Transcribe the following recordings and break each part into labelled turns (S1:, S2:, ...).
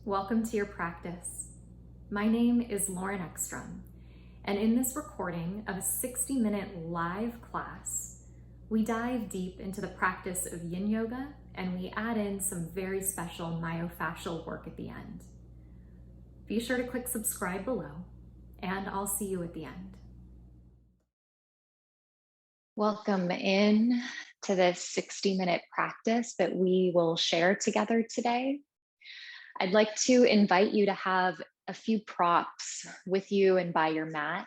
S1: Welcome to your practice. My name is Lauren Eckstrom, and in this recording of a 60-minute live class, we dive deep into the practice of yin yoga and we add in some very special myofascial work at the end. Be sure to click subscribe below, and I'll see you at the end. Welcome in to this 60-minute practice that we will share together today. I'd like to invite you to have a few props with you and by your mat.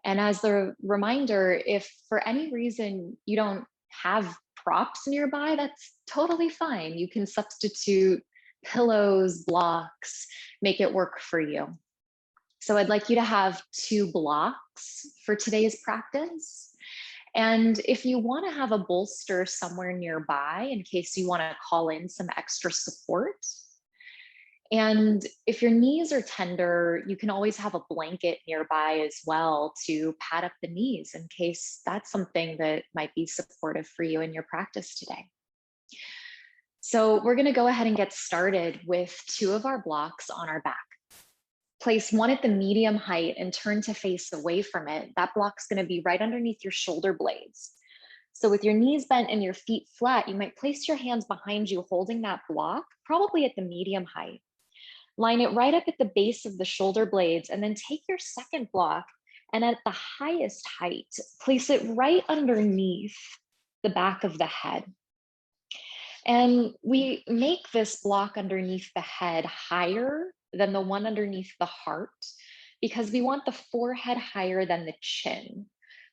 S1: And as the reminder, if for any reason you don't have props nearby, that's totally fine. You can substitute pillows, blocks, make it work for you. So I'd like you to have 2 blocks for today's practice. And if you want to have a bolster somewhere nearby in case you want to call in some extra support. And if your knees are tender, you can always have a blanket nearby as well to pad up the knees in case that's something that might be supportive for you in your practice today. So we're going to go ahead and get started with 2 of our blocks on our back. Place one at the medium height and turn to face away from it. That block's going to be right underneath your shoulder blades. So with your knees bent and your feet flat, you might place your hands behind you holding that block, probably at the medium height. Line it right up at the base of the shoulder blades, and then take your second block and at the highest height, place it right underneath the back of the head. And we make this block underneath the head higher than the one underneath the heart because we want the forehead higher than the chin.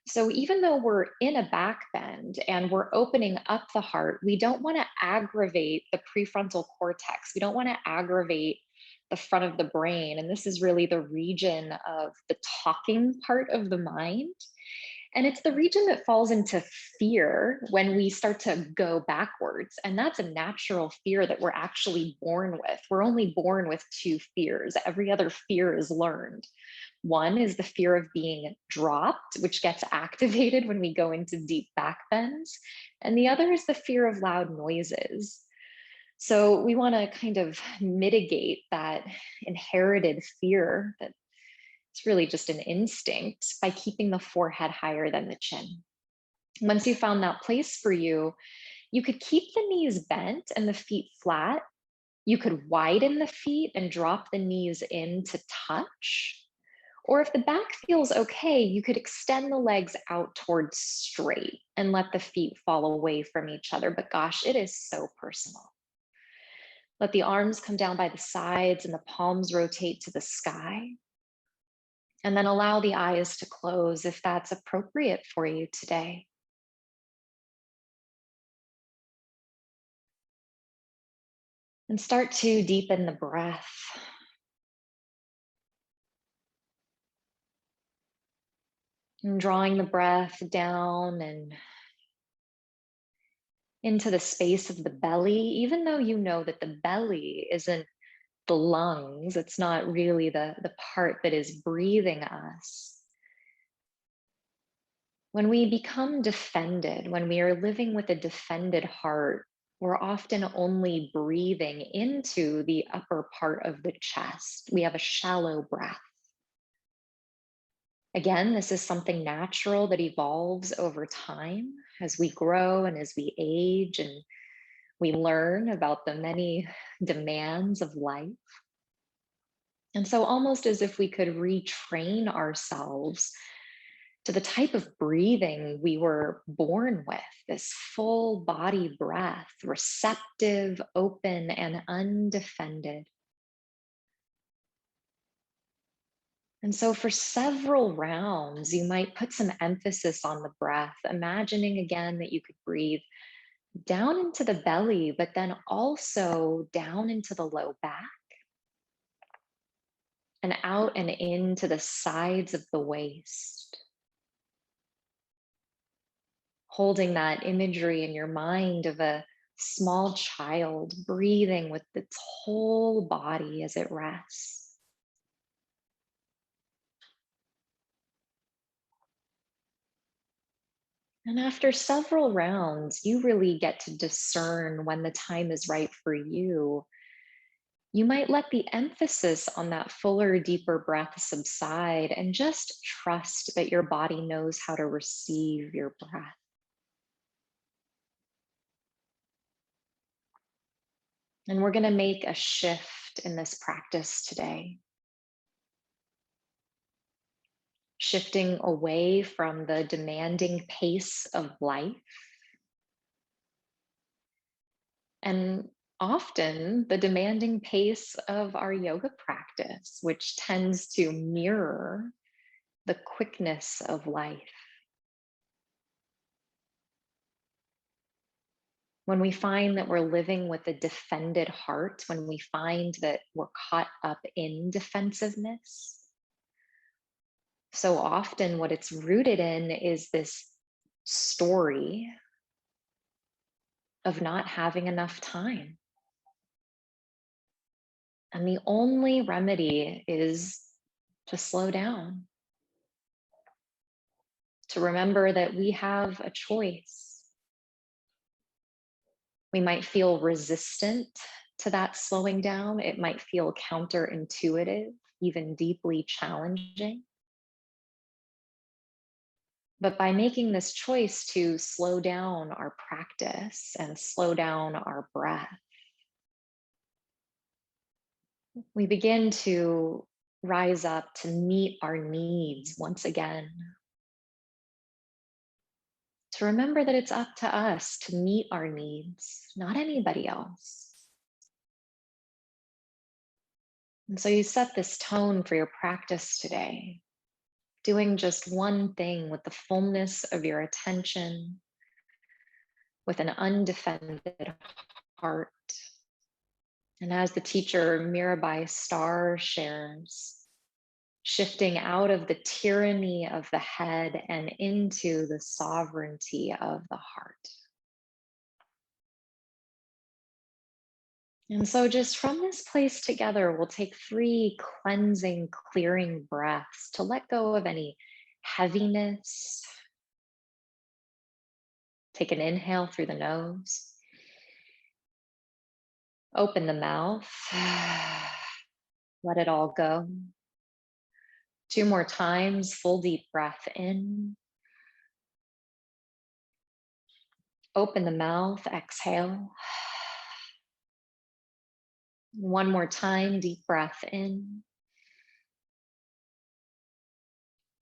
S1: So even though we're in a back bend and we're opening up the heart, we don't want to aggravate the prefrontal cortex. We don't want to aggravate the front of the brain. And this is really the region of the talking part of the mind. And it's the region that falls into fear when we start to go backwards. And that's a natural fear that we're actually born with. We're only born with 2 fears. Every other fear is learned. One is the fear of being dropped, which gets activated when we go into deep backbends. And the other is the fear of loud noises. So we want to kind of mitigate that inherited fear that it's really just an instinct by keeping the forehead higher than the chin. Once you found that place for you, you could keep the knees bent and the feet flat. You could widen the feet and drop the knees in to touch. Or if the back feels okay, you could extend the legs out towards straight and let the feet fall away from each other. But gosh, it is so personal. Let the arms come down by the sides and the palms rotate to the sky. And then allow the eyes to close if that's appropriate for you today. And start to deepen the breath. And drawing the breath down and into the space of the belly, even though you know that the belly isn't the lungs, it's not really the part that is breathing us. When we become defended, when we are living with a defended heart, we're often only breathing into the upper part of the chest. We have a shallow breath. Again, this is something natural that evolves over time as we grow and as we age and we learn about the many demands of life. And so almost as if we could retrain ourselves to the type of breathing we were born with, this full body breath, receptive, open, and undefended. And so for several rounds, you might put some emphasis on the breath, imagining again that you could breathe down into the belly, but then also down into the low back and out and into the sides of the waist. Holding that imagery in your mind of a small child breathing with its whole body as it rests. And after several rounds, you really get to discern when the time is right for you You might let the emphasis on that fuller, deeper breath subside and just trust that your body knows how to receive your breath. And we're going to make a shift in this practice today, shifting away from the demanding pace of life. And often the demanding pace of our yoga practice, which tends to mirror the quickness of life. When we find that we're living with a defended heart, when we find that we're caught up in defensiveness, so often what it's rooted in is this story of not having enough time. And the only remedy is to slow down, to remember that we have a choice. We might feel resistant to that slowing down. It might feel counterintuitive, even deeply challenging. But by making this choice to slow down our practice and slow down our breath, we begin to rise up to meet our needs once again. To remember that it's up to us to meet our needs, not anybody else. And so you set this tone for your practice today, doing just one thing with the fullness of your attention, with an undefended heart. And as the teacher Mirabai Starr shares, shifting out of the tyranny of the head and into the sovereignty of the heart. And so just from this place together, we'll take 3 cleansing, clearing breaths to let go of any heaviness. Take an inhale through the nose. Open the mouth. Let it all go. 2 more times, full deep breath in. Open the mouth, exhale. 1 more time, deep breath in.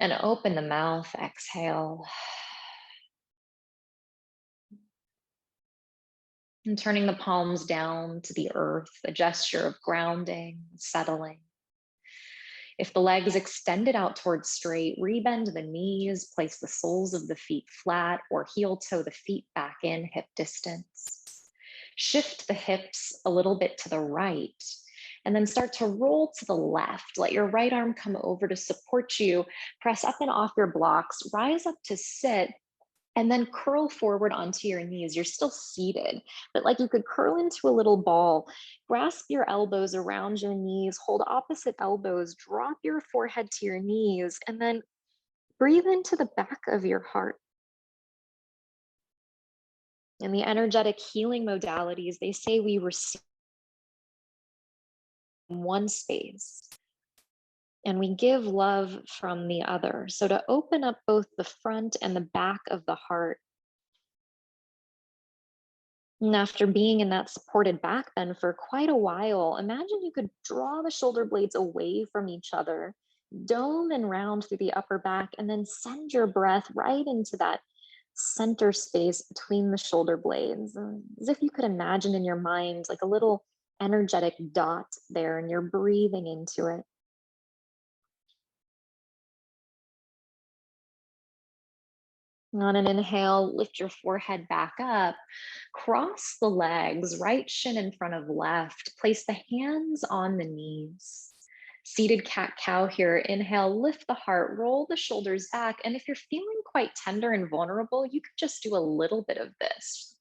S1: And open the mouth, exhale. And turning the palms down to the earth, a gesture of grounding, settling. If the legs extended out towards straight, rebend the knees, place the soles of the feet flat, or heel toe the feet back in hip distance. Shift the hips a little bit to the right, and then start to roll to the left. Let your right arm come over to support you. Press up and off your blocks, rise up to sit, and then curl forward onto your knees. You're still seated, but like you could curl into a little ball. Grasp your elbows around your knees, hold opposite elbows, drop your forehead to your knees, and then breathe into the back of your heart. In the energetic healing modalities, they say we receive from one space and we give love from the other. So to open up both the front and the back of the heart, and after being in that supported back bend for quite a while, imagine you could draw the shoulder blades away from each other, dome and round through the upper back, and then send your breath right into that center space between the shoulder blades. As if you could imagine in your mind like a little energetic dot there, and you're breathing into it. On an inhale, lift your forehead back up, cross the legs, right shin in front of left, place the hands on the knees. Seated cat-cow here, inhale, lift the heart, roll the shoulders back, and if you're feeling quite tender and vulnerable, you could just do a little bit of this.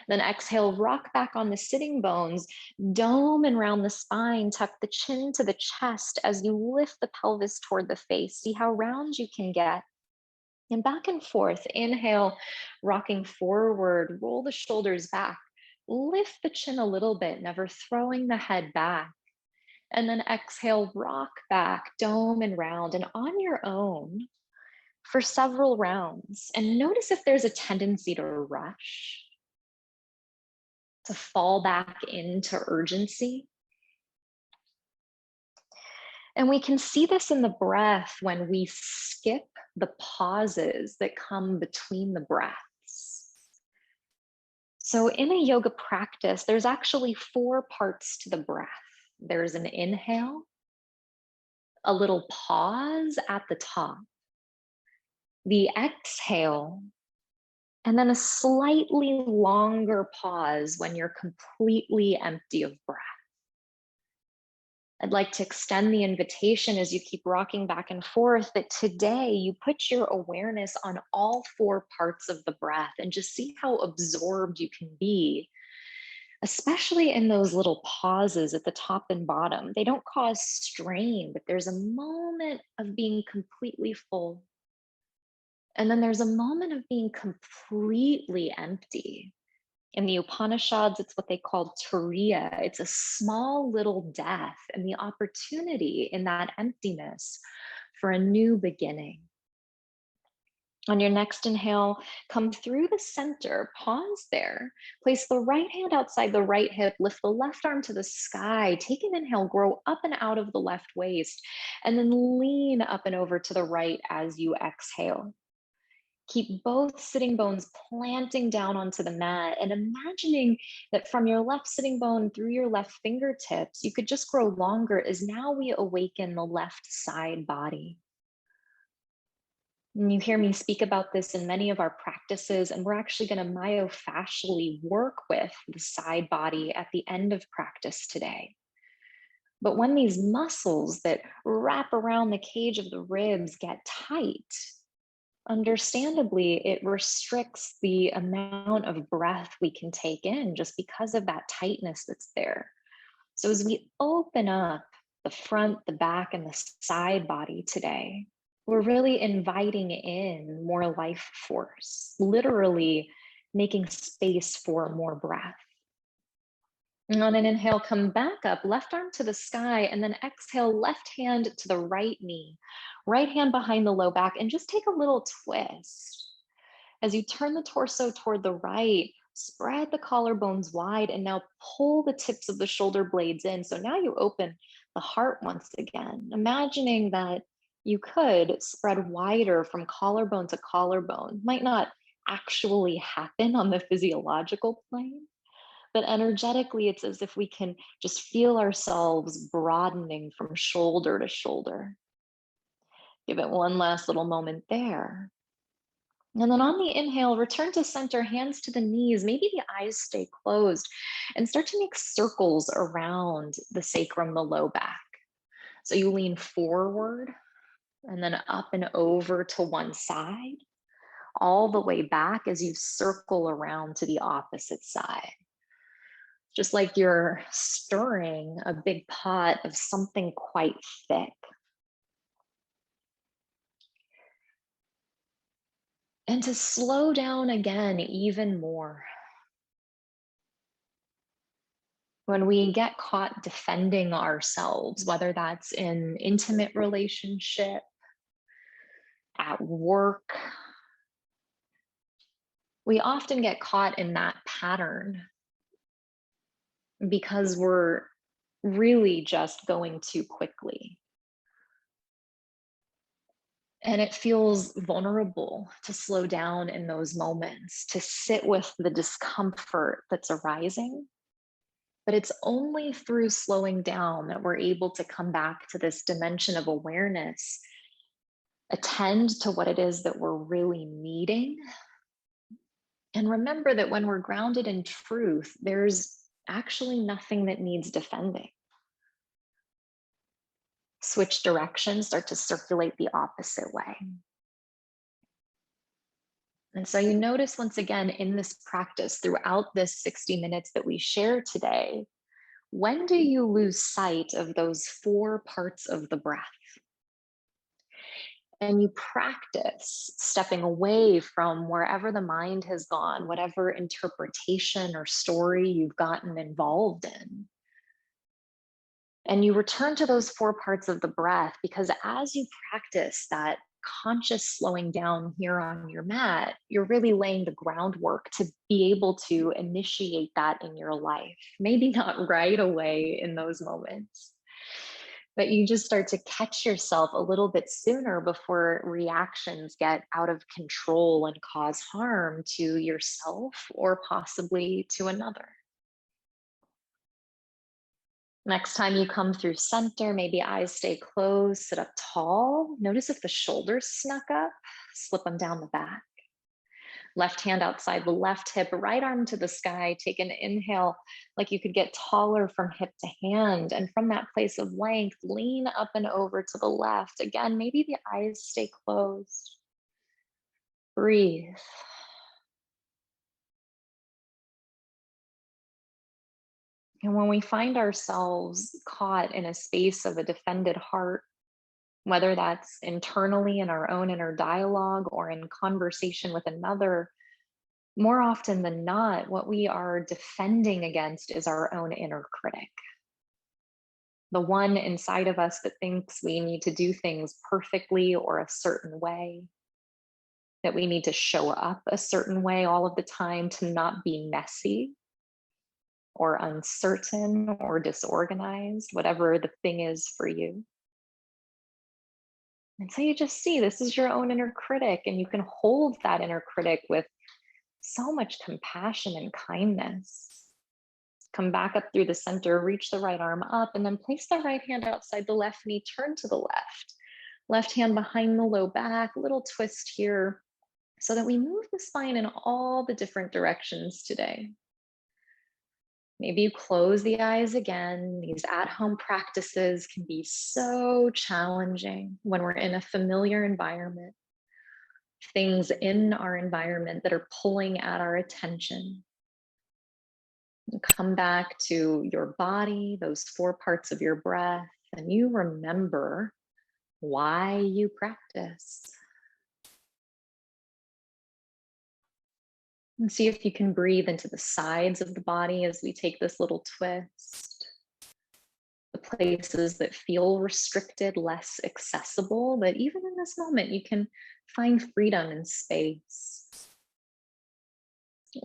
S1: Then exhale, rock back on the sitting bones, dome and round the spine, tuck the chin to the chest as you lift the pelvis toward the face. See how round you can get. And back and forth, inhale, rocking forward, roll the shoulders back, lift the chin a little bit, never throwing the head back. And then exhale, rock back, dome and round, and on your own for several rounds. And notice if there's a tendency to rush, to fall back into urgency. And we can see this in the breath when we skip the pauses that come between the breaths. So in a yoga practice, there's actually 4 parts to the breath. There's an inhale, a little pause at the top, the exhale, and then a slightly longer pause when you're completely empty of breath. I'd like to extend the invitation as you keep rocking back and forth that today you put your awareness on all 4 parts of the breath and just see how absorbed you can be, especially in those little pauses at the top and bottom. They don't cause strain, but there's a moment of being completely full. And then there's a moment of being completely empty. In the Upanishads, it's what they call turiya. It's a small little death and the opportunity in that emptiness for a new beginning. On your next inhale, come through the center, pause there, place the right hand outside the right hip, lift the left arm to the sky, take an inhale, grow up and out of the left waist, and then lean up and over to the right as you exhale. Keep both sitting bones planting down onto the mat and imagining that from your left sitting bone through your left fingertips, you could just grow longer as now we awaken the left side body. And you hear me speak about this in many of our practices, and we're actually going to myofascially work with the side body at the end of practice today. But when these muscles that wrap around the cage of the ribs get tight, understandably, it restricts the amount of breath we can take in just because of that tightness that's there. So as we open up the front, the back, and the side body today, we're really inviting in more life force, literally making space for more breath. And on an inhale, come back up, left arm to the sky, and then exhale, left hand to the right knee, right hand behind the low back, and just take a little twist. As you turn the torso toward the right, spread the collarbones wide, and now pull the tips of the shoulder blades in. So now you open the heart once again, imagining that you could spread wider from collarbone to collarbone. Might not actually happen on the physiological plane, but energetically, it's as if we can just feel ourselves broadening from shoulder to shoulder. Give it one last little moment there. And then on the inhale, return to center, hands to the knees, maybe the eyes stay closed, and start to make circles around the sacrum, the low back. So you lean forward and then up and over to one side, all the way back as you circle around to the opposite side. Just like you're stirring a big pot of something quite thick. And to slow down again even more. When we get caught defending ourselves, whether that's in intimate relationship, at work, we often get caught in that pattern because we're really just going too quickly. And it feels vulnerable to slow down in those moments, to sit with the discomfort that's arising. But it's only through slowing down that we're able to come back to this dimension of awareness, attend to what it is that we're really needing. And remember that when we're grounded in truth, there's actually nothing that needs defending. Switch directions, start to circulate the opposite way. And so you notice once again in this practice throughout this 60 minutes that we share today, when do you lose sight of those 4 parts of the breath? And you practice stepping away from wherever the mind has gone, whatever interpretation or story you've gotten involved in. And you return to those four parts of the breath, because as you practice that conscious slowing down here on your mat, you're really laying the groundwork to be able to initiate that in your life. Maybe not right away in those moments, but you just start to catch yourself a little bit sooner before reactions get out of control and cause harm to yourself or possibly to another. Next time you come through center, maybe eyes stay closed, sit up tall. Notice if the shoulders snuck up, slip them down the back. Left hand outside the left hip, right arm to the sky. Take an inhale like you could get taller from hip to hand. And from that place of length, lean up and over to the left. Again, maybe the eyes stay closed. Breathe. And when we find ourselves caught in a space of a defended heart, whether that's internally in our own inner dialogue or in conversation with another, more often than not, what we are defending against is our own inner critic. The one inside of us that thinks we need to do things perfectly or a certain way, that we need to show up a certain way all of the time, to not be messy or uncertain or disorganized, whatever the thing is for you. And so you just see this is your own inner critic, and you can hold that inner critic with so much compassion and kindness. Come back up through the center, reach the right arm up, and then place the right hand outside the left knee, turn to the left. Left hand behind the low back, little twist here, so that we move the spine in all the different directions today. Maybe you close the eyes again. These at-home practices can be so challenging when we're in a familiar environment. Things in our environment that are pulling at our attention. And come back to your body, those four parts of your breath, and you remember why you practice. And see if you can breathe into the sides of the body as we take this little twist. The places that feel restricted, less accessible, but even in this moment, you can find freedom and space.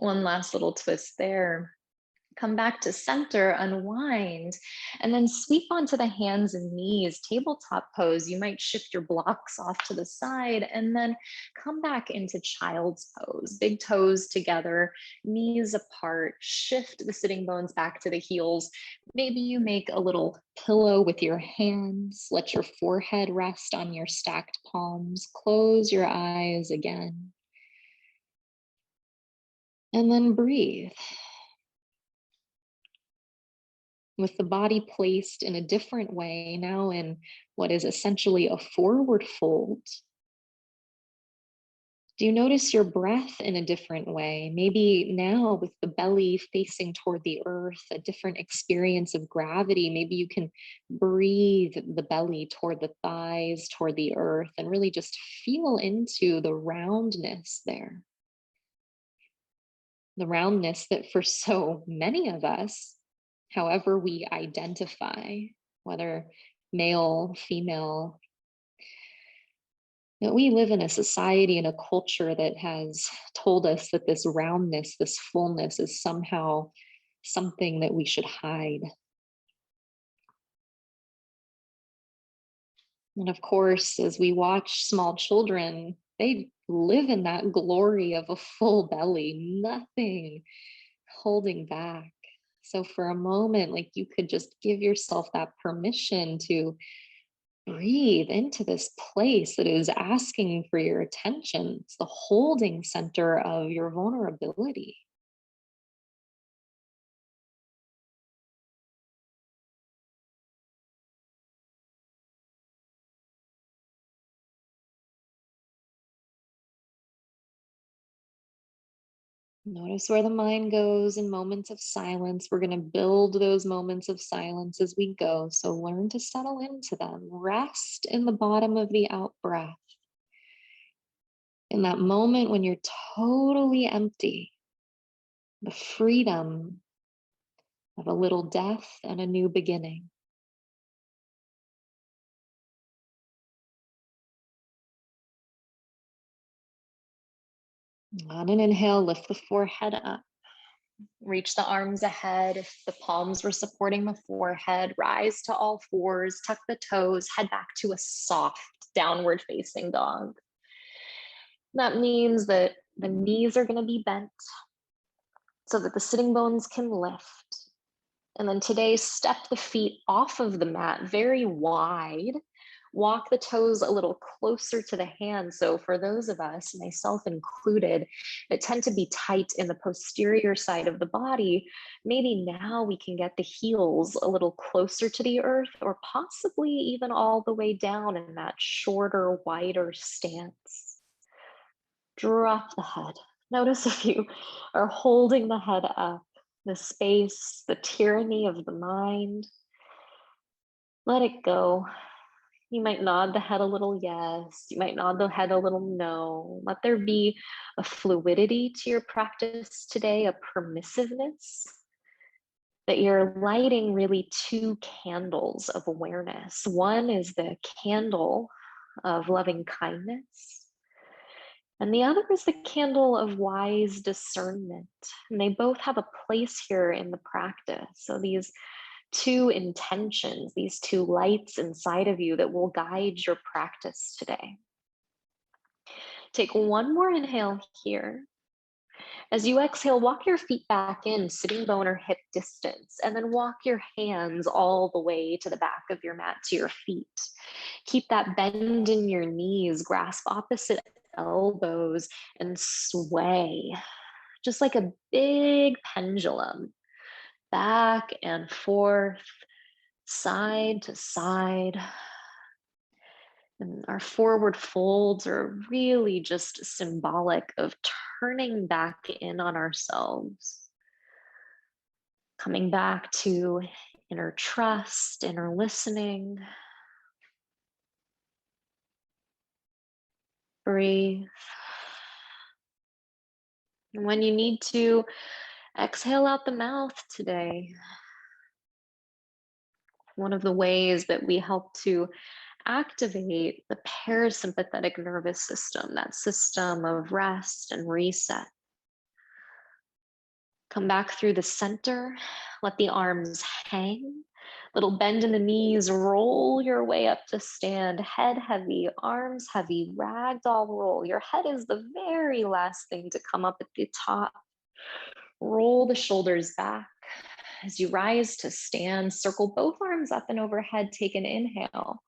S1: One last little twist there. Come back to center, unwind, and then sweep onto the hands and knees, tabletop pose. You might shift your blocks off to the side and then come back into child's pose. Big toes together, knees apart, shift the sitting bones back to the heels. Maybe you make a little pillow with your hands. Let your forehead rest on your stacked palms. Close your eyes again. And then breathe. With the body placed in a different way, now in what is essentially a forward fold. Do you notice your breath in a different way? Maybe now with the belly facing toward the earth, a different experience of gravity. Maybe you can breathe the belly toward the thighs, toward the earth, and really just feel into the roundness there. The roundness that for so many of us, however we identify, whether male, female, that we live in a society and a culture that has told us that this roundness, this fullness is somehow something that we should hide. And of course, as we watch small children, they live in that glory of a full belly, nothing holding back. So for a moment, like you could just give yourself that permission to breathe into this place that is asking for your attention. It's the holding center of your vulnerability. Notice where the mind goes in moments of silence. We're going to build those moments of silence as we go. So learn to settle into them. Rest in the bottom of the out breath. In that moment when you're totally empty, the freedom of a little death and a new beginning. On an inhale, lift the forehead up. Reach the arms ahead. If the palms were supporting the forehead, rise to all fours, tuck the toes, head back to a soft downward facing dog. That means that the knees are going to be bent so that the sitting bones can lift. And then today, step the feet off of the mat very wide. Walk the toes a little closer to the hands. So for those of us, myself included, that tend to be tight in the posterior side of the body, maybe now we can get the heels a little closer to the earth, or possibly even all the way down in that shorter, wider stance. Drop the head. Notice if you are holding the head up, the space, the tyranny of the mind. Let it go. You might nod the head a little yes. You might nod the head a little no. Let there be a fluidity to your practice today, a permissiveness, that you're lighting really two candles of awareness. One is the candle of loving kindness, and the other is the candle of wise discernment. And they both have a place here in the practice. So these two intentions, these two lights inside of you that will guide your practice today. Take one more inhale here. As you exhale, walk your feet back in, sitting bone or hip distance, and then walk your hands all the way to the back of your mat, to your feet. Keep that bend in your knees, grasp opposite elbows, and sway, just like a big pendulum, back and forth, side to side. And our forward folds are really just symbolic of turning back in on ourselves, coming back to inner trust, inner listening. Breathe. And when you need to, exhale out the mouth today. One of the ways that we help to activate the parasympathetic nervous system, that system of rest and reset. Come back through the center, let the arms hang, little bend in the knees, roll your way up to stand, head heavy, arms heavy, ragdoll roll. Your head is the very last thing to come up at the top. Roll the shoulders back. As you rise to stand, circle both arms up and overhead, take an inhale.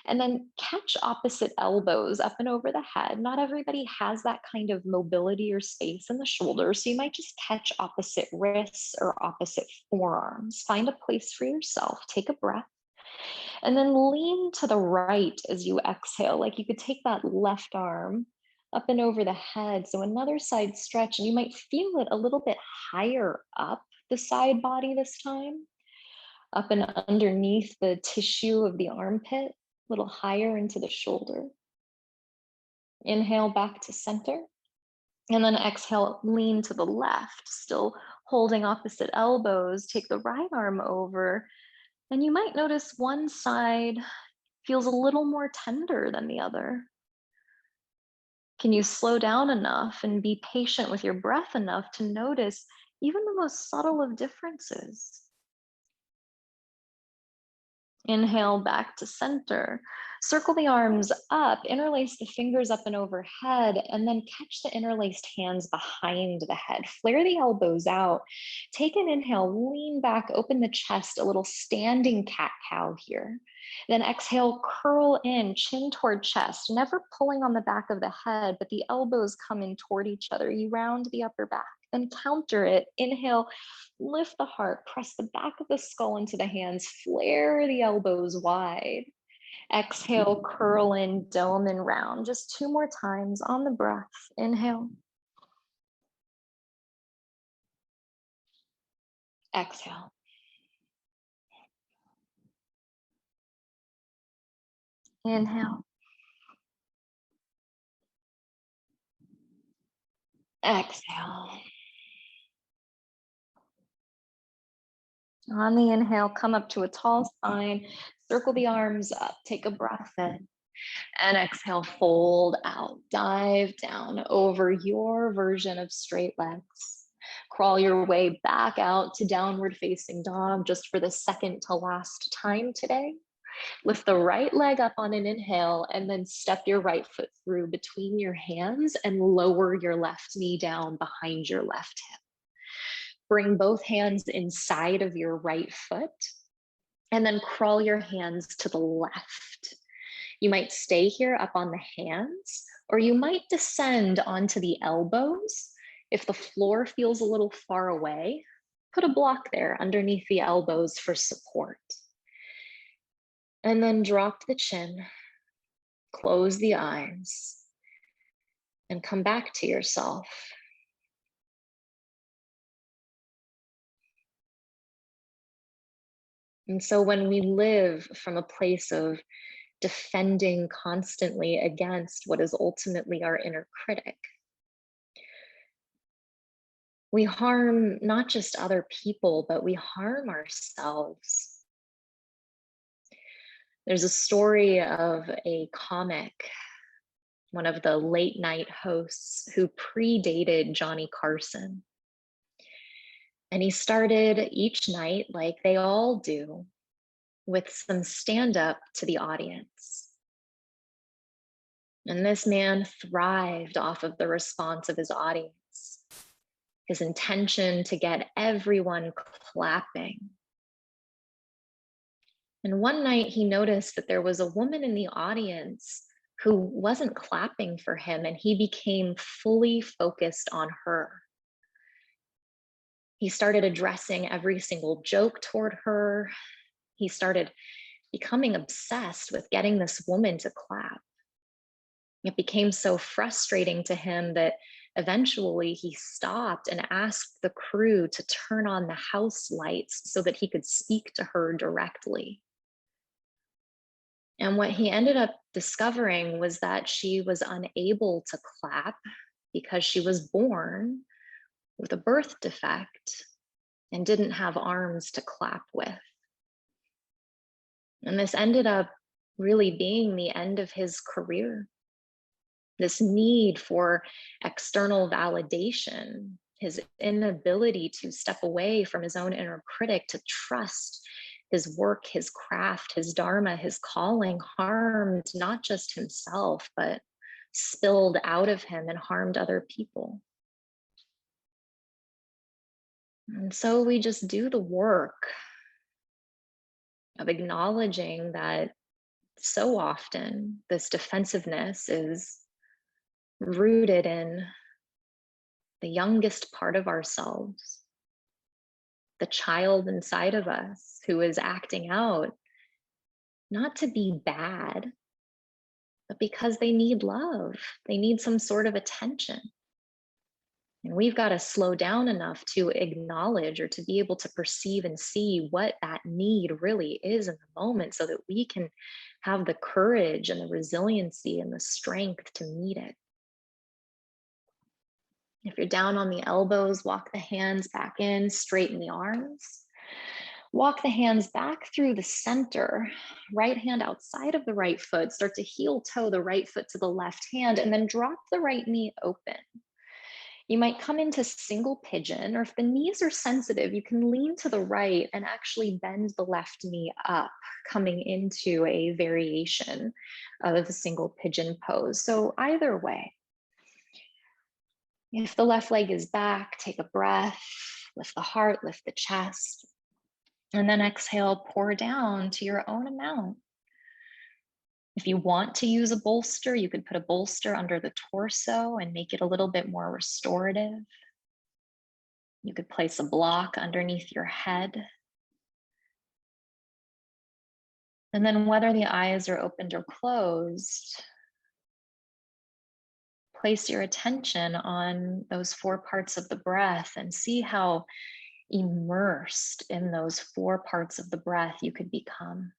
S1: And then catch opposite elbows up and over the head. Not everybody has that kind of mobility or space in the shoulders, so you might just catch opposite wrists or opposite forearms. Find a place for yourself, take a breath, and then lean to the right as you exhale. Like you could take that left arm up and over the head. So another side stretch, and you might feel it a little bit higher up the side body this time, up and underneath the tissue of the armpit, a little higher into the shoulder. Inhale back to center. And then exhale, lean to the left, still holding opposite elbows. Take the right arm over. And you might notice one side feels a little more tender than the other. Can you slow down enough and be patient with your breath enough to notice even the most subtle of differences? Inhale back to center. Circle the arms up, interlace the fingers up and overhead, and then catch the interlaced hands behind the head. Flare the elbows out. Take an inhale, lean back, open the chest, a little standing cat-cow here. Then exhale, curl in, chin toward chest, never pulling on the back of the head, but the elbows come in toward each other. You round the upper back, then counter it. Inhale, lift the heart, press the back of the skull into the hands, flare the elbows wide. Exhale, curl in, dome and round. Just two more times on the breath. Inhale. Exhale. Inhale. Exhale. On the inhale, come up to a tall spine, circle the arms up, take a breath in, and exhale, fold out, dive down over your version of straight legs. Crawl your way back out to downward facing dog just for the second to last time today. Lift the right leg up on an inhale and then step your right foot through between your hands and lower your left knee down behind your left hip. Bring both hands inside of your right foot and then crawl your hands to the left. You might stay here up on the hands, or you might descend onto the elbows. If the floor feels a little far away, put a block there underneath the elbows for support. And then drop the chin, close the eyes, and come back to yourself. And so when we live from a place of defending constantly against what is ultimately our inner critic, we harm not just other people, but we harm ourselves. There's a story of a comic, one of the late night hosts who predated Johnny Carson. And he started each night, like they all do, with some stand up to the audience. And this man thrived off of the response of his audience, his intention to get everyone clapping. And one night he noticed that there was a woman in the audience who wasn't clapping for him, and he became fully focused on her. He started addressing every single joke toward her. He started becoming obsessed with getting this woman to clap. It became so frustrating to him that eventually he stopped and asked the crew to turn on the house lights so that he could speak to her directly. And what he ended up discovering was that she was unable to clap because she was born with a birth defect and didn't have arms to clap with. And this ended up really being the end of his career. This need for external validation, his inability to step away from his own inner critic, to trust his work, his craft, his dharma, his calling, harmed not just himself, but spilled out of him and harmed other people. And so we just do the work of acknowledging that so often this defensiveness is rooted in the youngest part of ourselves, the child inside of us who is acting out, not to be bad, but because they need love. They need some sort of attention. And we've got to slow down enough to acknowledge or to be able to perceive and see what that need really is in the moment so that we can have the courage and the resiliency and the strength to meet it. If you're down on the elbows, walk the hands back in, straighten the arms. Walk the hands back through the center, right hand outside of the right foot. Start to heel toe the right foot to the left hand, and then drop the right knee open. You might come into single pigeon, or if the knees are sensitive, you can lean to the right and actually bend the left knee up, coming into a variation of the single pigeon pose. So either way, if the left leg is back, take a breath, lift the heart, lift the chest, and then exhale, pour down to your own amount. If you want to use a bolster, you could put a bolster under the torso and make it a little bit more restorative. You could place a block underneath your head. And then whether the eyes are opened or closed, place your attention on those 4 parts of the breath and see how immersed in those 4 parts of the breath you could become.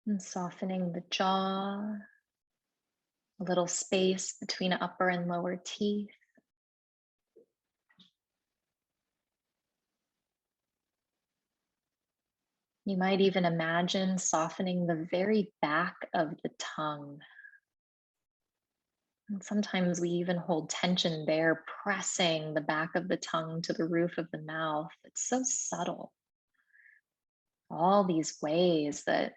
S1: And softening the jaw, a little space between upper and lower teeth. You might even imagine softening the very back of the tongue. And sometimes we even hold tension there, pressing the back of the tongue to the roof of the mouth. It's so subtle. All these ways that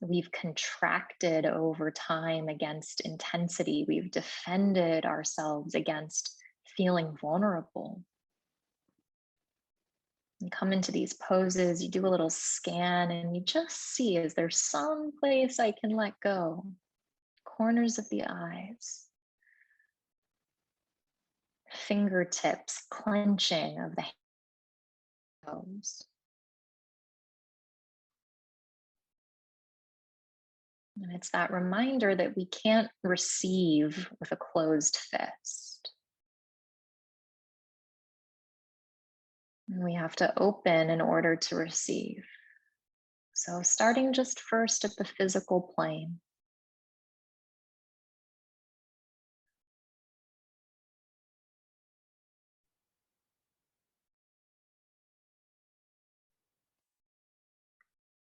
S1: we've contracted over time against intensity. We've defended ourselves against feeling vulnerable. You come into these poses, you do a little scan, and you just see, is there some place I can let go? Corners of the eyes, fingertips, clenching of the hands. And it's that reminder that we can't receive with a closed fist. And we have to open in order to receive. So starting just first at the physical plane.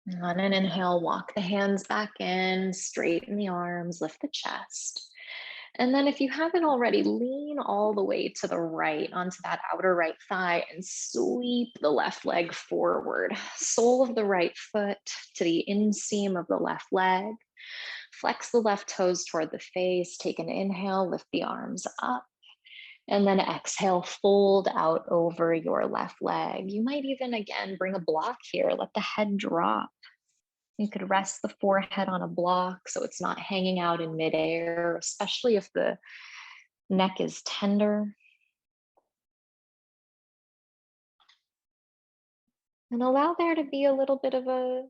S1: And on an inhale, walk the hands back in, straighten the arms, lift the chest. And then if you haven't already, lean all the way to the right onto that outer right thigh and sweep the left leg forward. Sole of the right foot to the inseam of the left leg. Flex the left toes toward the face. Take an inhale, lift the arms up. And then exhale, fold out over your left leg. You might even, again, bring a block here. Let the head drop. You could rest the forehead on a block so it's not hanging out in midair, especially if the neck is tender. And allow there to be a little bit of a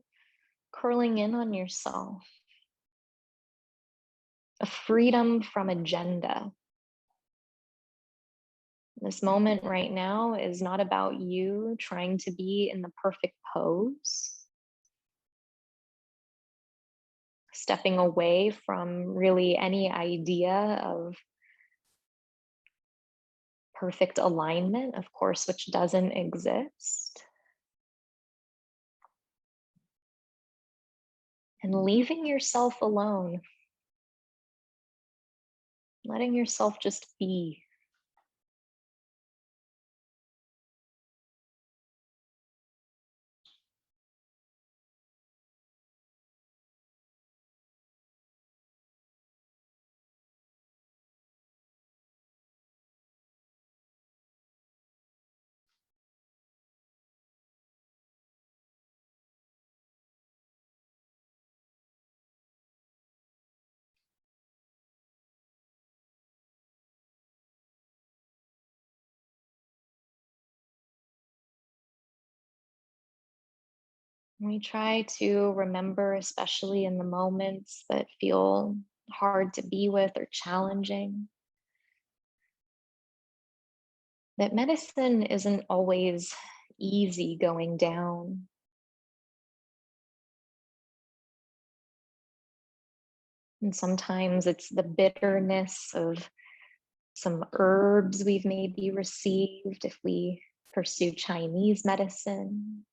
S1: curling in on yourself, a freedom from agenda. This moment right now is not about you trying to be in the perfect pose. Stepping away from really any idea of perfect alignment, of course, which doesn't exist. And leaving yourself alone, letting yourself just be. We try to remember, especially in the moments that feel hard to be with or challenging, that medicine isn't always easy going down. And sometimes it's the bitterness of some herbs we've maybe received if we pursue Chinese medicine,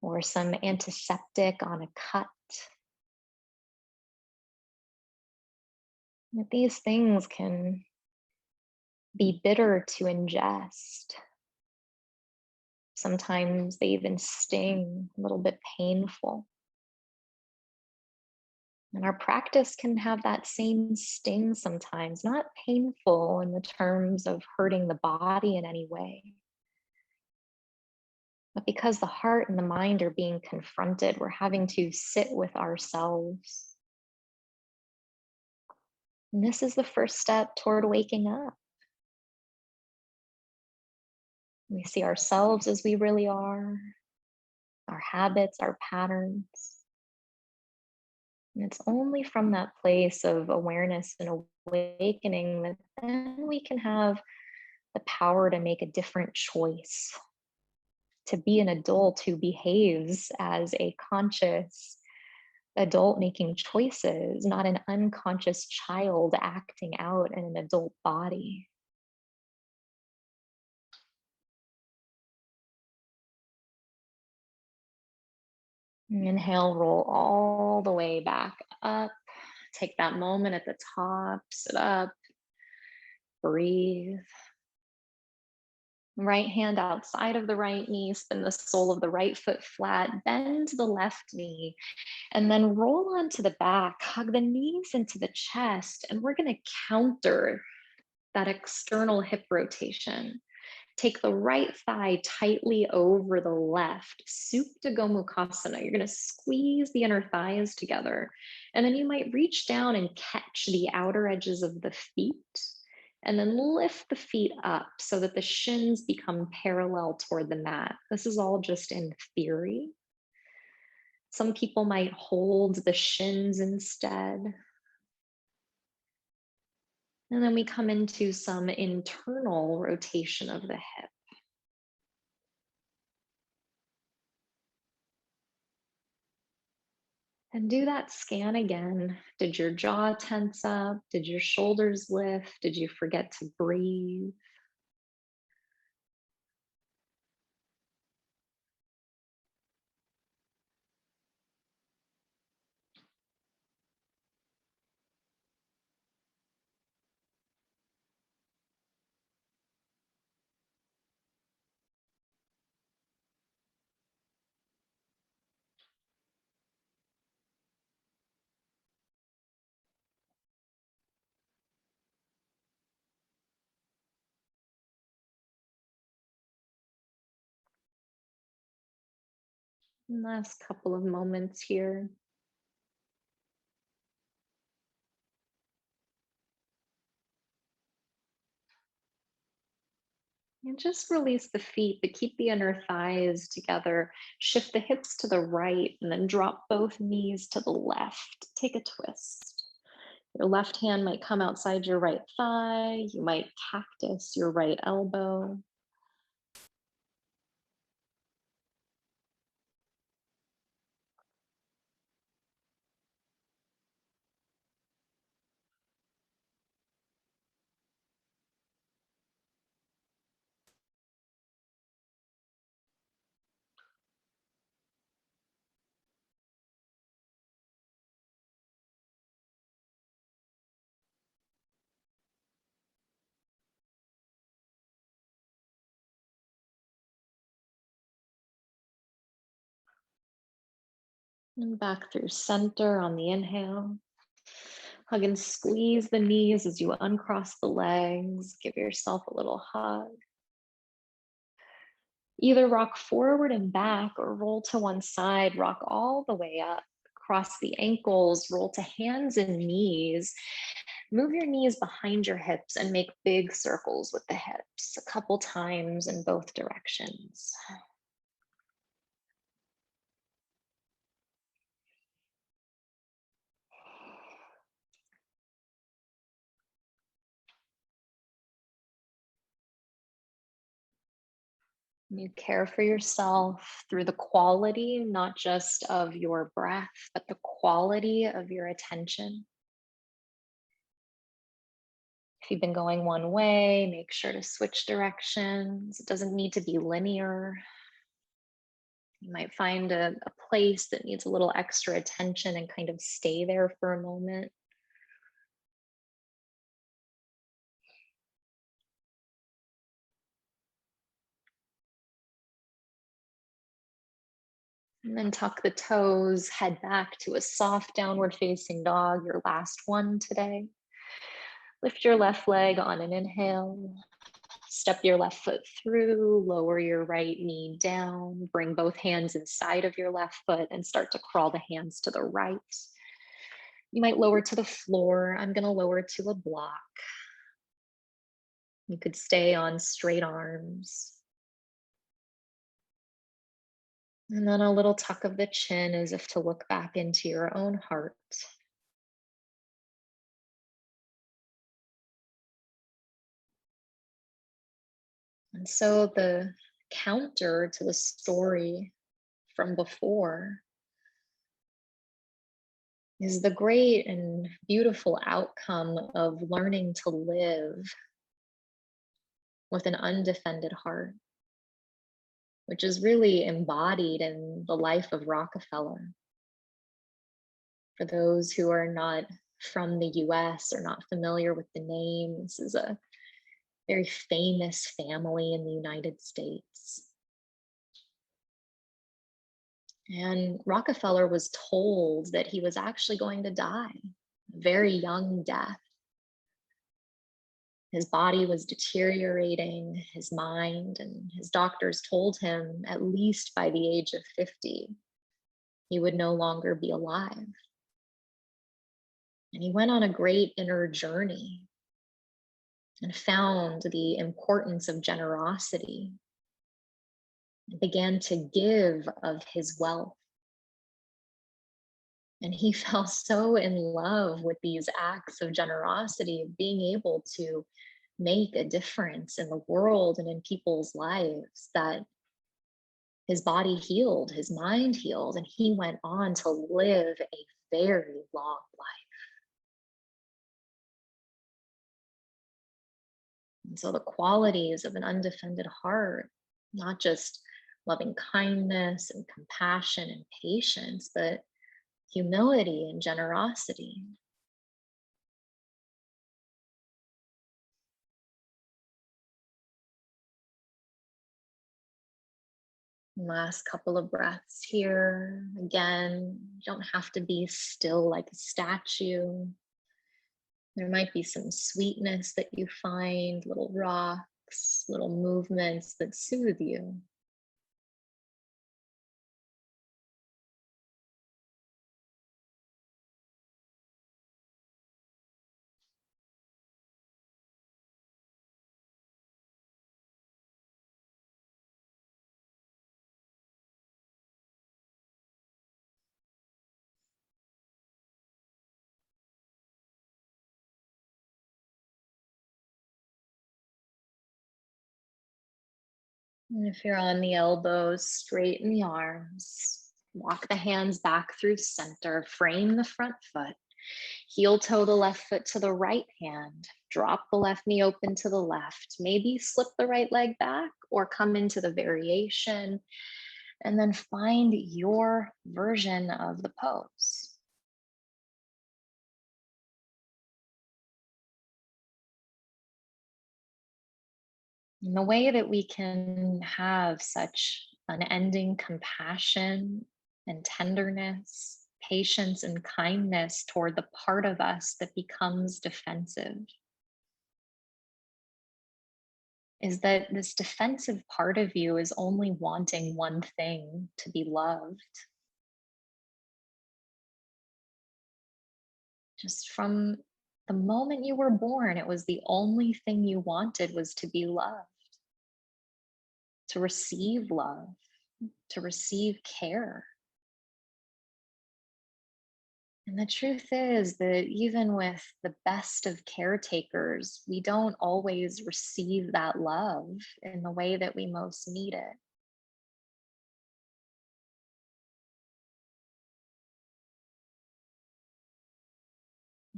S1: or some antiseptic on a cut. That these things can be bitter to ingest. Sometimes they even sting, a little bit painful. And our practice can have that same sting sometimes, not painful in the terms of hurting the body in any way, but because the heart and the mind are being confronted, we're having to sit with ourselves. And this is the first step toward waking up. We see ourselves as we really are, our habits, our patterns. And it's only from that place of awareness and awakening that then we can have the power to make a different choice, to be an adult who behaves as a conscious, adult making choices, not an unconscious child acting out in an adult body. Inhale, roll all the way back up. Take that moment at the top, sit up, breathe. Right hand outside of the right knee, spin the sole of the right foot flat, bend the left knee, and then roll onto the back, hug the knees into the chest, and we're gonna counter that external hip rotation. Take the right thigh tightly over the left, Supta Gomukhasana. You're gonna squeeze the inner thighs together. And then you might reach down and catch the outer edges of the feet and then lift the feet up so that the shins become parallel toward the mat. This is all just in theory. Some people might hold the shins instead. And then we come into some internal rotation of the hip. And do that scan again. Did your jaw tense up? Did your shoulders lift? Did you forget to breathe? Last couple of moments here. And just release the feet, but keep the inner thighs together. Shift the hips to the right and then drop both knees to the left. Take a twist. Your left hand might come outside your right thigh. You might cactus your right elbow. And back through center on the inhale. Hug and squeeze the knees as you uncross the legs. Give yourself a little hug. Either rock forward and back or roll to one side. Rock all the way up. Cross the ankles, roll to hands and knees. Move your knees behind your hips and make big circles with the hips a couple times in both directions. You care for yourself through the quality, not just of your breath, but the quality of your attention. If you've been going one way, make sure to switch directions. It doesn't need to be linear. You might find a place that needs a little extra attention and kind of stay there for a moment. And then tuck the toes, head back to a soft downward facing dog, your last one today. Lift your left leg on an inhale. Step your left foot through, lower your right knee down, bring both hands inside of your left foot and start to crawl the hands to the right. You might lower to the floor. I'm going to lower to a block. You could stay on straight arms. And then a little tuck of the chin as if to look back into your own heart. And so the counter to the story from before is the great and beautiful outcome of learning to live with an undefended heart, which is really embodied in the life of Rockefeller. For those who are not from the US or not familiar with the name, this is a very famous family in the United States. And Rockefeller was told that he was actually going to die, a very young death. His body was deteriorating, his mind, and his doctors told him at least by the age of 50, he would no longer be alive. And he went on a great inner journey and found the importance of generosity and began to give of his wealth. And he fell so in love with these acts of generosity, of being able to make a difference in the world and in people's lives, that his body healed, his mind healed, and he went on to live a very long life. And so the qualities of an undefended heart, not just loving kindness and compassion and patience, but humility and generosity. Last couple of breaths here. Again, you don't have to be still like a statue. There might be some sweetness that you find, little rocks, little movements that soothe you. And if you're on the elbows, straighten the arms, walk the hands back through center, frame the front foot, heel toe the left foot to the right hand, drop the left knee open to the left, maybe slip the right leg back or come into the variation, and then find your version of the pose. And the way that we can have such unending compassion and tenderness, patience and kindness toward the part of us that becomes defensive is that this defensive part of you is only wanting one thing: to be loved. Just from the moment you were born, it was the only thing you wanted was to be loved, to receive love, to receive care. And the truth is that even with the best of caretakers, we don't always receive that love in the way that we most need it.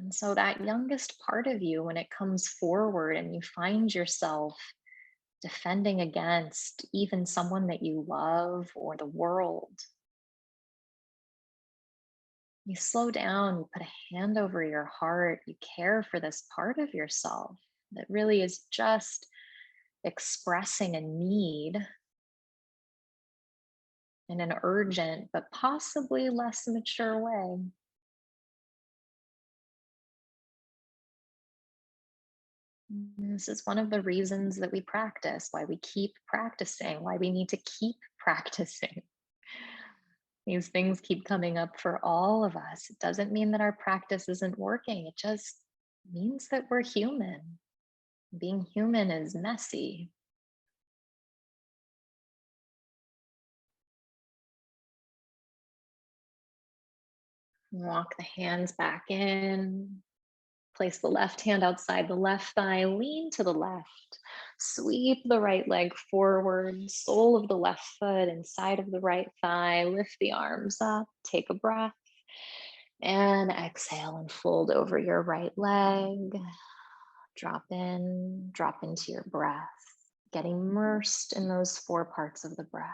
S1: And so, that youngest part of you, when it comes forward and you find yourself defending against even someone that you love or the world, you slow down, you put a hand over your heart, you care for this part of yourself that really is just expressing a need in an urgent but possibly less mature way. And this is one of the reasons that we practice, why we keep practicing, why we need to keep practicing. These things keep coming up for all of us. It doesn't mean that our practice isn't working, it just means that we're human. Being human is messy. Walk the hands back in. Place the left hand outside the left thigh, lean to the left. Sweep the right leg forward, sole of the left foot inside of the right thigh. Lift the arms up, take a breath. And exhale and fold over your right leg. Drop in, drop into your breath, getting immersed in those 4 parts of the breath.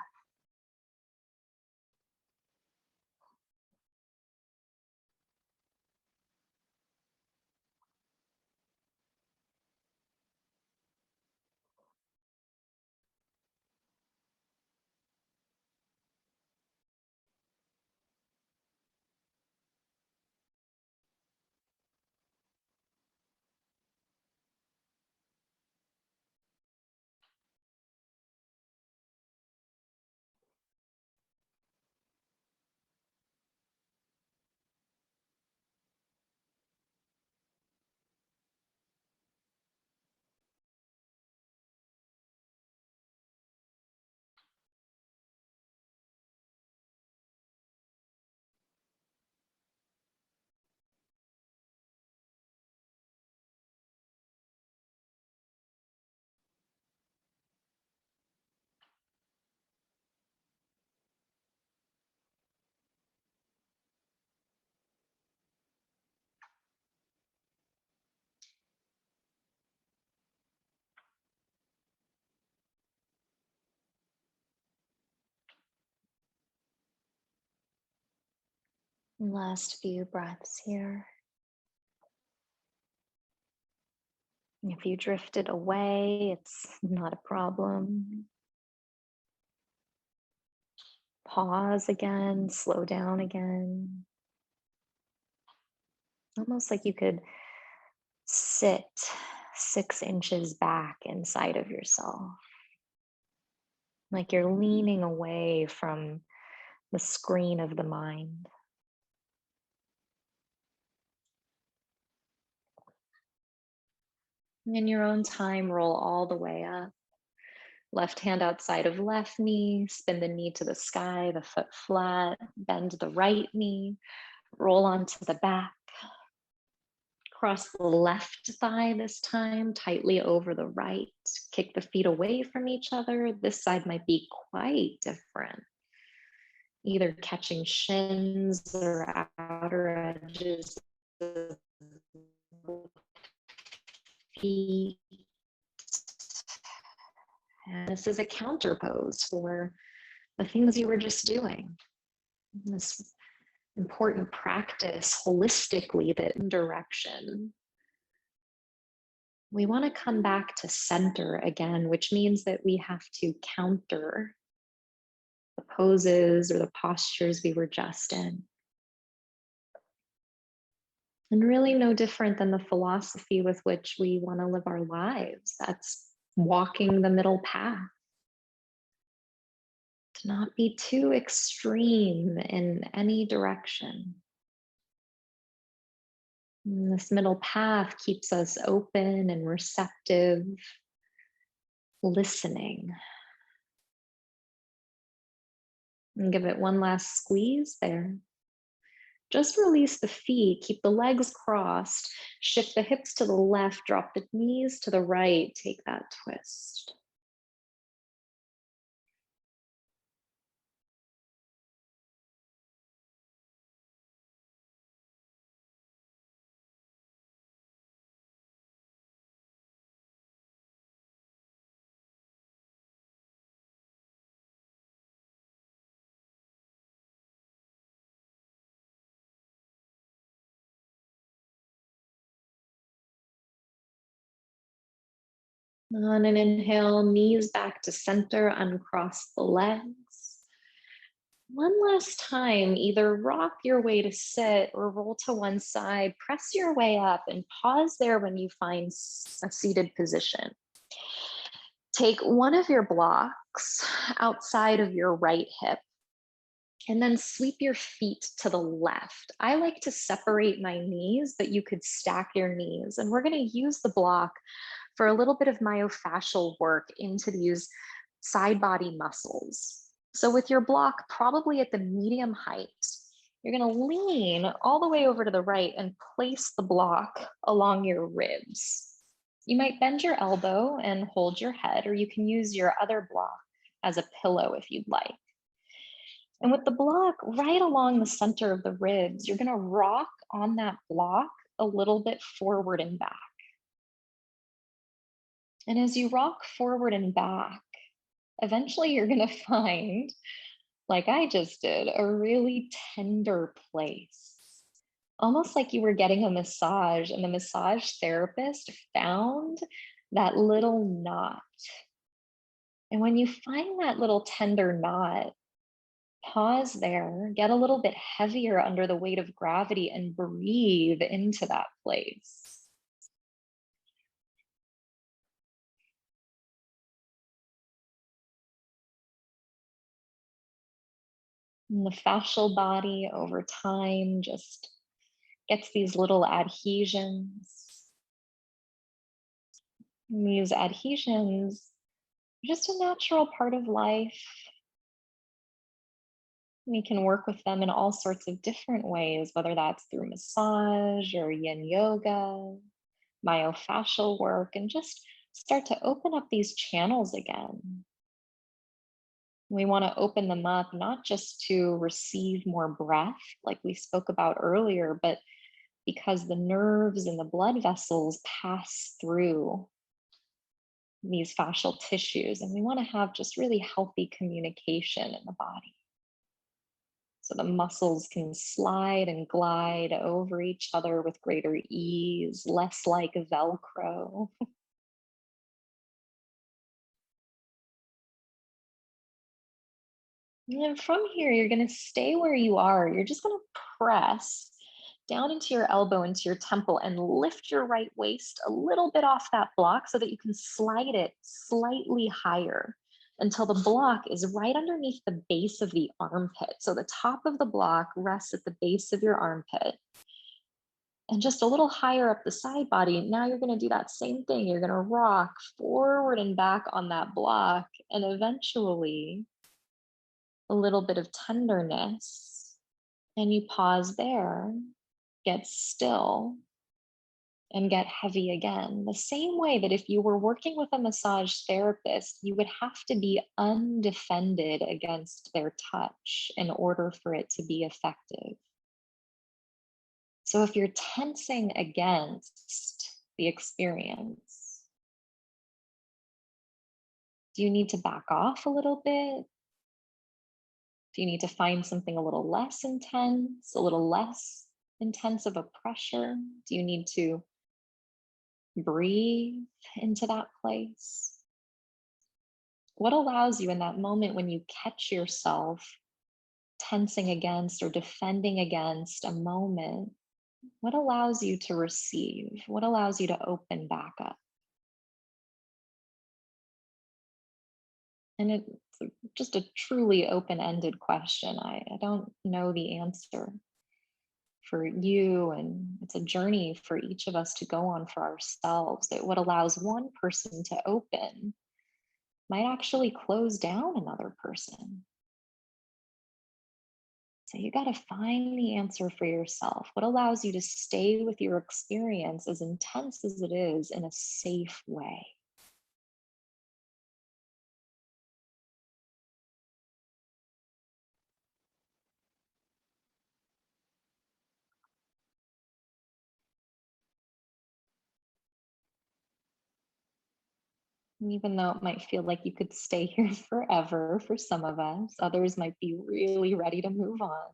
S1: Last few breaths here. If you drifted away, it's not a problem. Pause again, slow down again. Almost like you could sit 6 inches back inside of yourself. Like you're leaning away from the screen of the mind. And in your own time, roll all the way up. Left hand outside of left knee, spin the knee to the sky, the foot flat, bend the right knee, roll onto the back. Cross the left thigh this time, tightly over the right. Kick the feet away from each other. This side might be quite different. Either catching shins or outer edges of the feet. And this is a counter pose for the things you were just doing. This important practice holistically, that direction. We want to come back to center again, which means that we have to counter the poses or the postures we were just in. And really no different than the philosophy with which we want to live our lives. That's walking the middle path. To not be too extreme in any direction. And this middle path keeps us open and receptive, listening. And give it one last squeeze there. Just release the feet, keep the legs crossed, shift the hips to the left, drop the knees to the right, take that twist. On an inhale, knees back to center, uncross the legs. One last time, either rock your way to sit or roll to one side, press your way up and pause there when you find a seated position. Take one of your blocks outside of your right hip and then sweep your feet to the left. I like to separate my knees, but you could stack your knees. And we're going to use the block for a little bit of myofascial work into these side body muscles. So with your block probably at the medium height, you're going to lean all the way over to the right and place the block along your ribs. You might bend your elbow and hold your head, or you can use your other block as a pillow if you'd like. And with the block right along the center of the ribs, you're going to rock on that block a little bit forward and back. And as you rock forward and back, eventually you're going to find, like I just did, a really tender place. Almost like you were getting a massage and the massage therapist found that little knot. And when you find that little tender knot, pause there, get a little bit heavier under the weight of gravity and breathe into that place. And the fascial body over time just gets these little adhesions. And these adhesions are just a natural part of life. We can work with them in all sorts of different ways, whether that's through massage or yin yoga, myofascial work, and just start to open up these channels again. We want to open them up not just to receive more breath, like we spoke about earlier, but because the nerves and the blood vessels pass through these fascial tissues, and we want to have just really healthy communication in the body. So the muscles can slide and glide over each other with greater ease, less like Velcro. And then from here, you're going to stay where you are. You're just going to press down into your elbow, into your temple, and lift your right waist a little bit off that block so that you can slide it slightly higher until the block is right underneath the base of the armpit. So the top of the block rests at the base of your armpit. And just a little higher up the side body. Now you're going to do that same thing. You're going to rock forward and back on that block, and eventually a little bit of tenderness. And you pause there, get still, and get heavy again. The same way that if you were working with a massage therapist, you would have to be undefended against their touch in order for it to be effective. So if you're tensing against the experience, do you need to back off a little bit? Do you need to find something a little less intense, a little less intense of a pressure? Do you need to breathe into that place? What allows you in that moment when you catch yourself tensing against or defending against a moment? What allows you to receive? What allows you to open back up? And it's just a truly open-ended question. I don't know the answer for you, and it's a journey for each of us to go on for ourselves. That what allows one person to open might actually close down another person. So you got to find the answer for yourself. What allows you to stay with your experience, as intense as it is, in a safe way? And even though it might feel like you could stay here forever for some of us, others might be really ready to move on.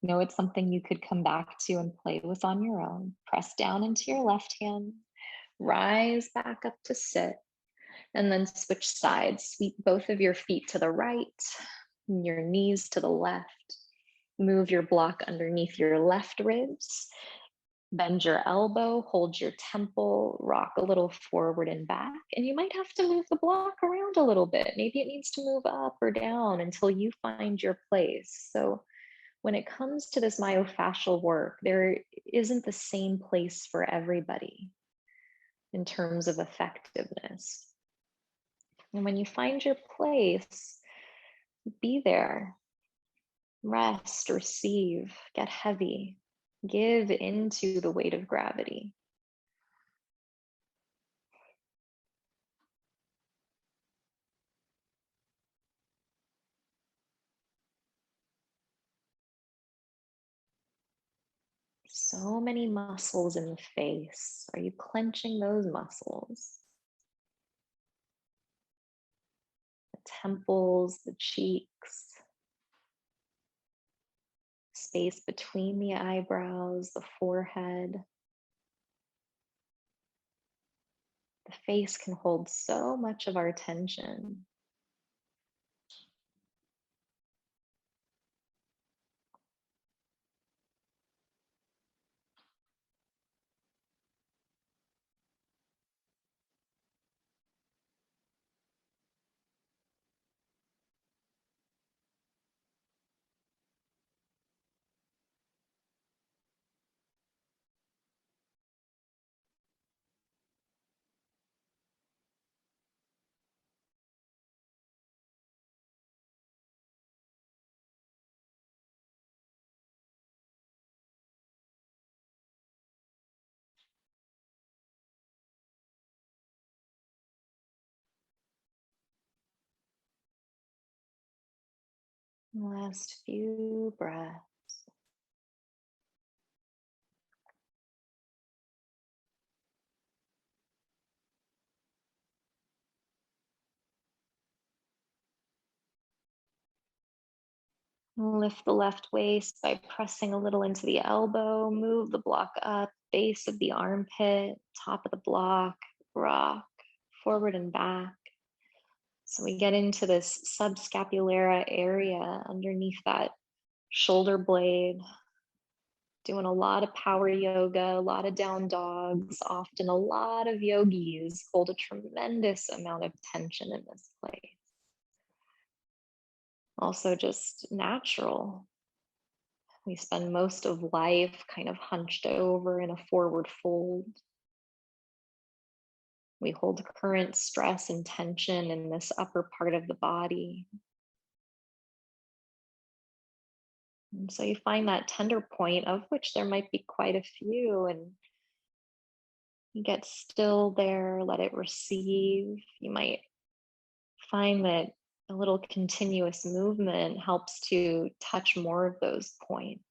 S1: Know it's something you could come back to and play with on your own. Press down into your left hand, rise back up to sit, and then switch sides. Sweep both of your feet to the right, and your knees to the left. Move your block underneath your left ribs. Bend your elbow, hold your temple, rock a little forward and back. And you might have to move the block around a little bit. Maybe it needs to move up or down until you find your place. So when it comes to this myofascial work, there isn't the same place for everybody in terms of effectiveness. And when you find your place, be there, rest, receive, get heavy, give into the weight of gravity. So many muscles in the face. Are you clenching those muscles? The temples, the cheeks, space between the eyebrows, the forehead. The face can hold so much of our tension. Last few breaths. Lift the left waist by pressing a little into the elbow. Move the block up, base of the armpit, top of the block, rock, forward and back. So we get into this subscapularis area underneath that shoulder blade. Doing a lot of power yoga, a lot of down dogs. Often a lot of yogis hold a tremendous amount of tension in this place. Also just natural. We spend most of life kind of hunched over in a forward fold. We hold current stress and tension in this upper part of the body. And so you find that tender point, of which there might be quite a few, and you get still there, let it receive. You might find that a little continuous movement helps to touch more of those points.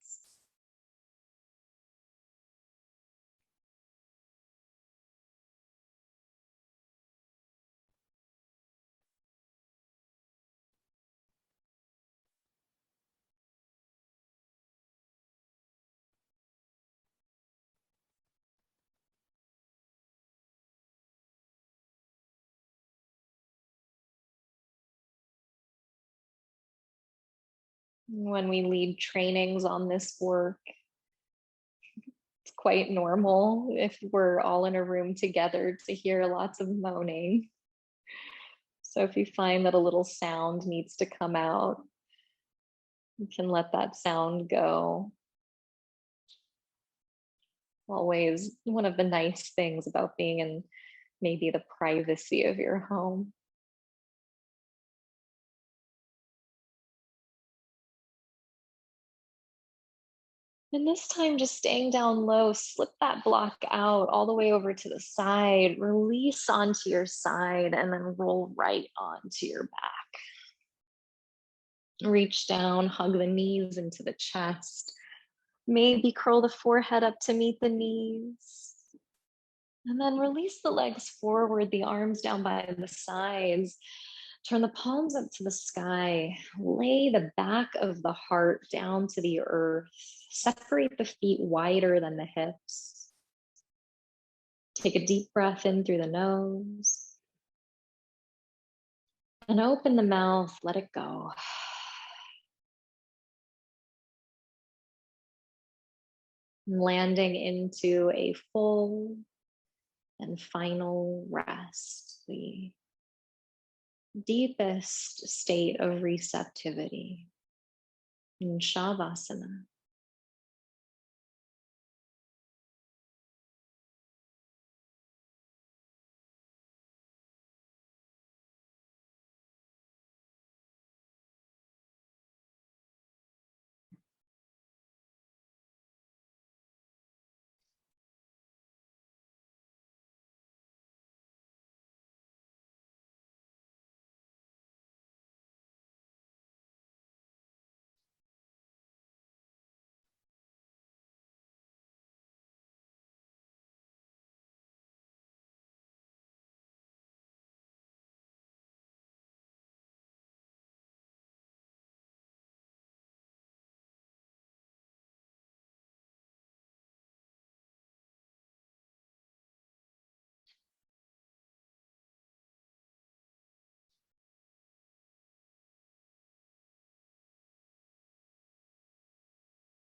S1: When we lead trainings on this work, it's quite normal if we're all in a room together to hear lots of moaning. So if you find that a little sound needs to come out, you can let that sound go. Always one of the nice things about being in maybe the privacy of your home. And this time, just staying down low, slip that block out all the way over to the side, release onto your side, and then roll right onto your back. Reach down, hug the knees into the chest. Maybe curl the forehead up to meet the knees. And then release the legs forward, the arms down by the sides. Turn the palms up to the sky. Lay the back of the heart down to the earth. Separate the feet wider than the hips. Take a deep breath in through the nose. And open the mouth, let it go. Landing into a full and final rest, the deepest state of receptivity in Shavasana.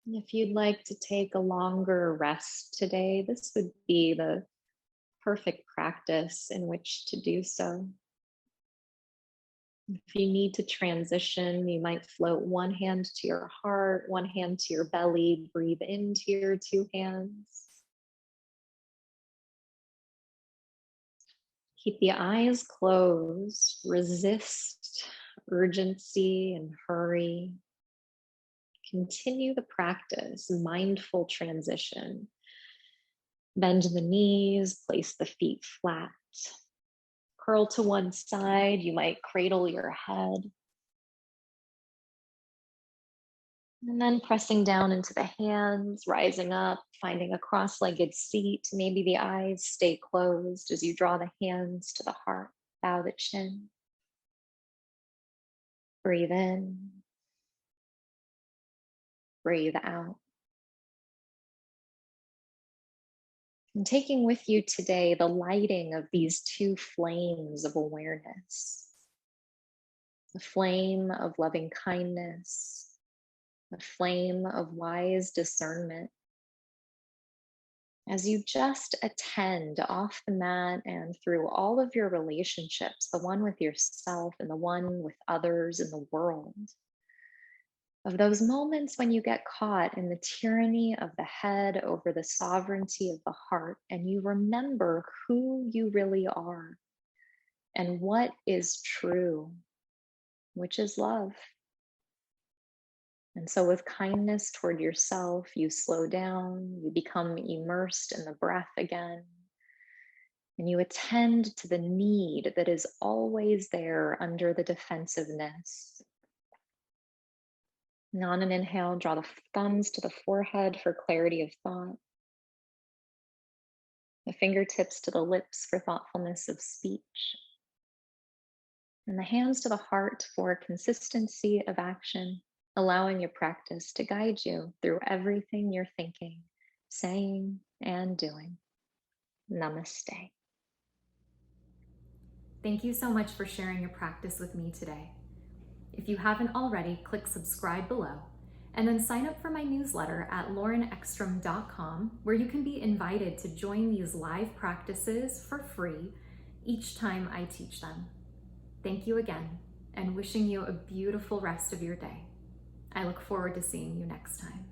S1: If you'd like to take a longer rest today, this would be the perfect practice in which to do so. If you need to transition, you might float one hand to your heart, one hand to your belly, breathe into your two hands. Keep the eyes closed, resist urgency and hurry. Continue the practice, mindful transition. Bend the knees, place the feet flat. Curl to one side, you might cradle your head. And then pressing down into the hands, rising up, finding a cross-legged seat. Maybe the eyes stay closed as you draw the hands to the heart, bow the chin. Breathe in, breathe out. And taking with you today the lighting of these two flames of awareness, the flame of loving kindness, the flame of wise discernment. As you just attend off the mat and through all of your relationships, the one with yourself and the one with others in the world, of those moments when you get caught in the tyranny of the head over the sovereignty of the heart, and you remember who you really are and what is true, which is love. And so, with kindness toward yourself, you slow down, you become immersed in the breath again, and you attend to the need that is always there under the defensiveness. And on an inhale, draw the thumbs to the forehead for clarity of thought, the fingertips to the lips for thoughtfulness of speech, and the hands to the heart for consistency of action, allowing your practice to guide you through everything you're thinking, saying, and doing. Namaste.
S2: Thank you so much for sharing your practice with me today. If you haven't already, click subscribe below and then sign up for my newsletter at laureneckstrom.com, where you can be invited to join these live practices for free each time I teach them. Thank you again, and wishing you a beautiful rest of your day. I look forward to seeing you next time.